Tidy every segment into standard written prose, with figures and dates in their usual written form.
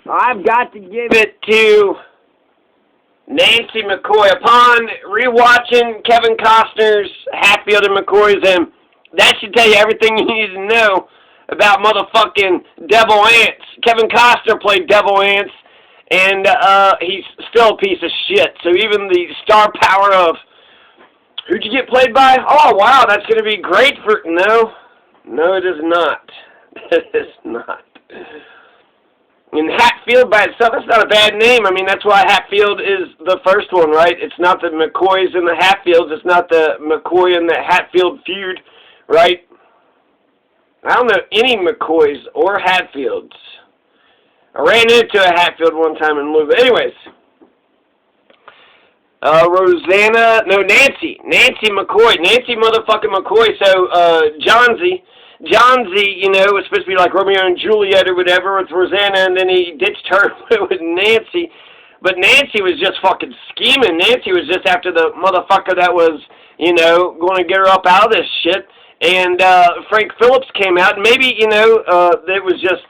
I've got to give it to Nancy McCoy. Upon rewatching Kevin Costner's Hatfield and McCoys, and that should tell you everything you need to know about motherfucking Devil Ants. Kevin Costner played Devil Ants, and he's still a piece of shit. So even the star power of, who'd you get played by? Oh, wow, that's going to be great for, no, it is not. It is not. And Hatfield by itself, that's not a bad name. I mean, that's why Hatfield is the first one, right? It's not the McCoys and the Hatfields. It's not the McCoy and the Hatfield feud, right? I don't know any McCoys or Hatfields. I ran into a Hatfield one time in Louisville. Anyways, Nancy McCoy. Nancy motherfucking McCoy. So, Johnsy, was supposed to be like Romeo and Juliet or whatever with Rosanna, and then he ditched her with Nancy. But Nancy was just fucking scheming. Nancy was just after the motherfucker that was, going to get her up out of this shit. And Frank Phillips came out, and maybe, it was just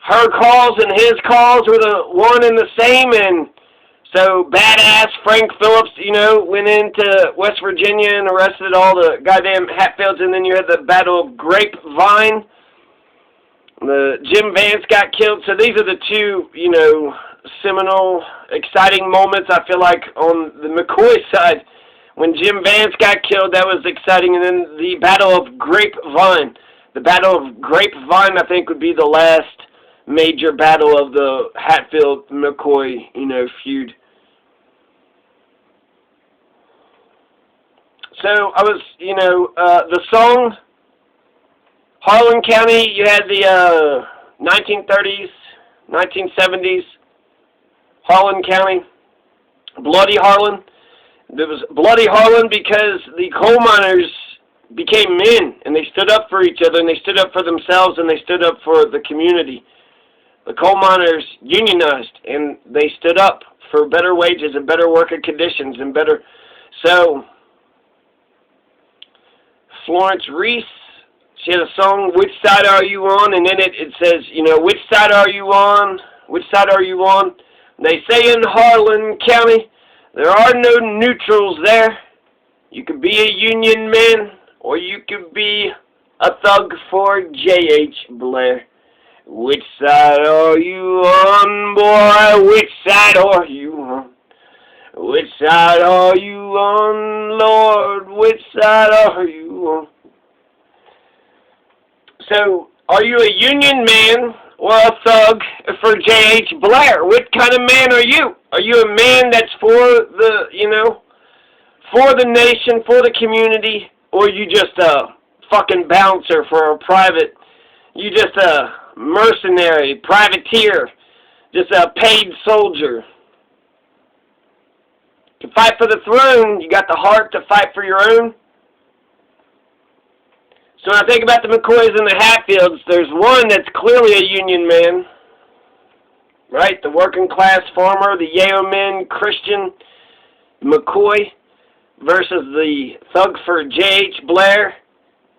her calls and his calls were the one and the same, and so badass Frank Phillips, went into West Virginia and arrested all the goddamn Hatfields, and then you had the Battle of Grapevine. The Jim Vance got killed. So these are the two, seminal, exciting moments, I feel like, on the McCoy side. When Jim Vance got killed, that was exciting. And then the Battle of Grapevine. The Battle of Grapevine, I think, would be the last major battle of the Hatfield-McCoy, feud. So I was, the song, Harlan County, you had the 1930s, 1970s, Harlan County, Bloody Harlan. There was Bloody Harlan because the coal miners became men, and they stood up for each other, and they stood up for themselves, and they stood up for the community. The coal miners unionized, and they stood up for better wages and better working conditions and better. So Florence Reese, she had a song, Which Side Are You On? And in it says, which side are you on? Which side are you on? They say in Harlan County, there are no neutrals there. You could be a union man, or you could be a thug for J.H. Blair. Which side are you on, boy? Which side are you on? Which side are you on, Lord? Which side are you on? So, are you a union man or a thug for J.H. Blair? What kind of man are you? Are you a man that's for the, for the nation, for the community, or are you just a fucking bouncer for a private, you just a mercenary, privateer, just a paid soldier? To fight for the throne, you got the heart to fight for your own. So when I think about the McCoys and the Hatfields, there's one that's clearly a union man, right? The working class farmer, the yeoman Christian McCoy versus the thug for J.H. Blair.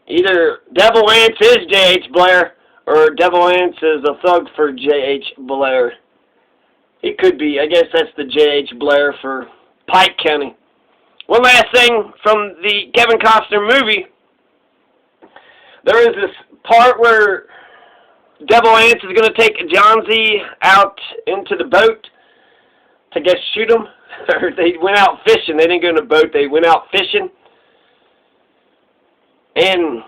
Either Devil Ants is J.H. Blair or Devil Ants is a thug for J.H. Blair. He could be. I guess that's the J.H. Blair for Pike County. One last thing from the Kevin Costner movie. There is this part where Devil Ants is going to take Johnsy out into the boat to guess shoot him. Or they went out fishing. They didn't go in a boat. They went out fishing. And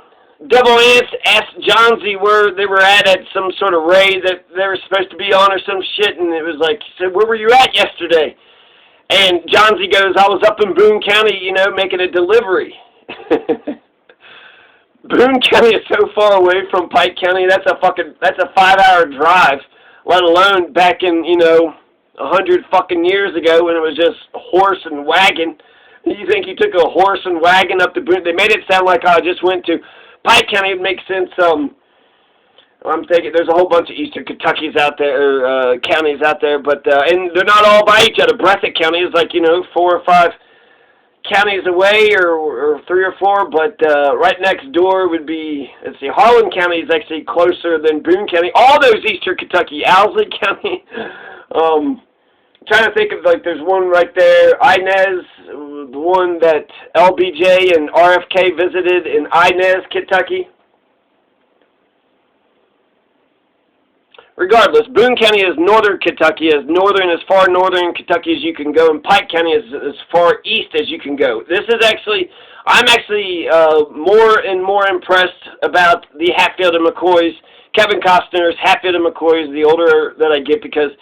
Devil Ants asked Johnsy where they were at some sort of raid that they were supposed to be on or some shit. And it was like, he said, where were you at yesterday? And Johnsy goes, I was up in Boone County, making a delivery. Boone County is so far away from Pike County. That's a 5-hour drive, let alone back in, 100 fucking years ago when it was just horse and wagon. You think you took a horse and wagon up to Boone? They made it sound like I just went to Pike County. It makes sense. I'm thinking there's a whole bunch of Eastern Kentuckies out there, or counties out there, but and they're not all by each other. Breathitt County is like 4 or 5 counties away, or 3 or 4, but right next door would be, let's see, Harlan County is actually closer than Boone County. All those eastern Kentucky, Owsley County. Trying to think of, like, there's one right there, Inez, the one that LBJ and RFK visited in Inez, Kentucky. Regardless, Boone County is northern Kentucky, as far northern Kentucky as you can go, and Pike County is as far east as you can go. This is actually, I'm actually more and more impressed about the Hatfield and McCoys, Kevin Costner's Hatfield and McCoys, the older that I get, because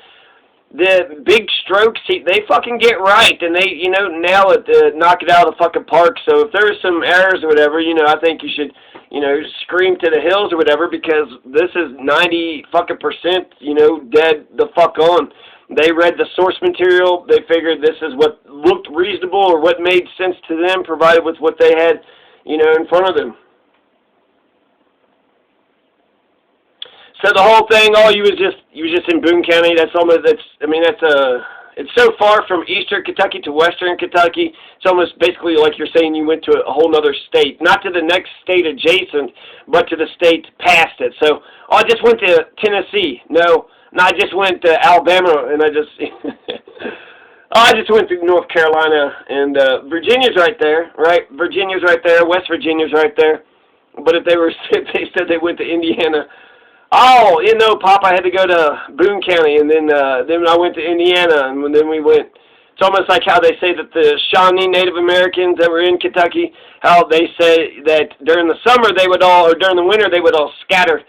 the big strokes, they fucking get right, and they, you know, nail it, knock it out of the fucking park. So if there's some errors or whatever, you know, I think you should, you know, scream to the hills or whatever, because this is 90 fucking %, you know, dead the fuck on. They read the source material. They figured this is what looked reasonable or what made sense to them, provided with what they had, you know, in front of them. So the whole thing, you was just in Boone County. That's almost, it's so far from eastern Kentucky to western Kentucky. It's almost basically like you're saying you went to a whole other state, not to the next state adjacent, but to the state past it. So, I just went to Tennessee. No, I just went to Alabama, and I just went to North Carolina, and Virginia's right there, right? Virginia's right there. West Virginia's right there. But if they said they went to Indiana. Oh, you know, Pop, I had to go to Boone County, and then I went to Indiana, and then we went. It's almost like how they say that the Shawnee Native Americans that were in Kentucky, how they say that during the summer they would all, or during the winter they would all scatter.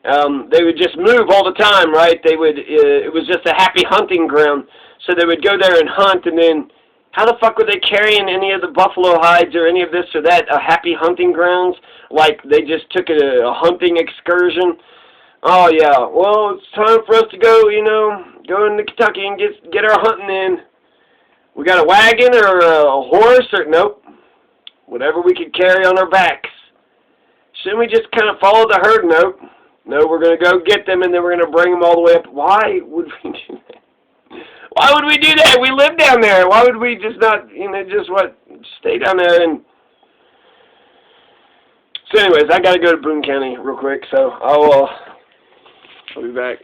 They would just move all the time, right? They would. It was just a happy hunting ground, so they would go there and hunt, and then how the fuck were they carrying any of the buffalo hides or any of this or that? A happy hunting grounds, like they just took a hunting excursion. Oh, yeah, well, it's time for us to go, you know, go into Kentucky and get our hunting in. We got a wagon or a horse or, nope, whatever we could carry on our backs. Shouldn't we just kind of follow the herd? Nope. No, we're going to go get them, and then we're going to bring them all the way up. Why would we do that? Why would we do that? We live down there. Why would we just not, you know, stay down there and... So anyways, I got to go to Boone County real quick, so I'll be back.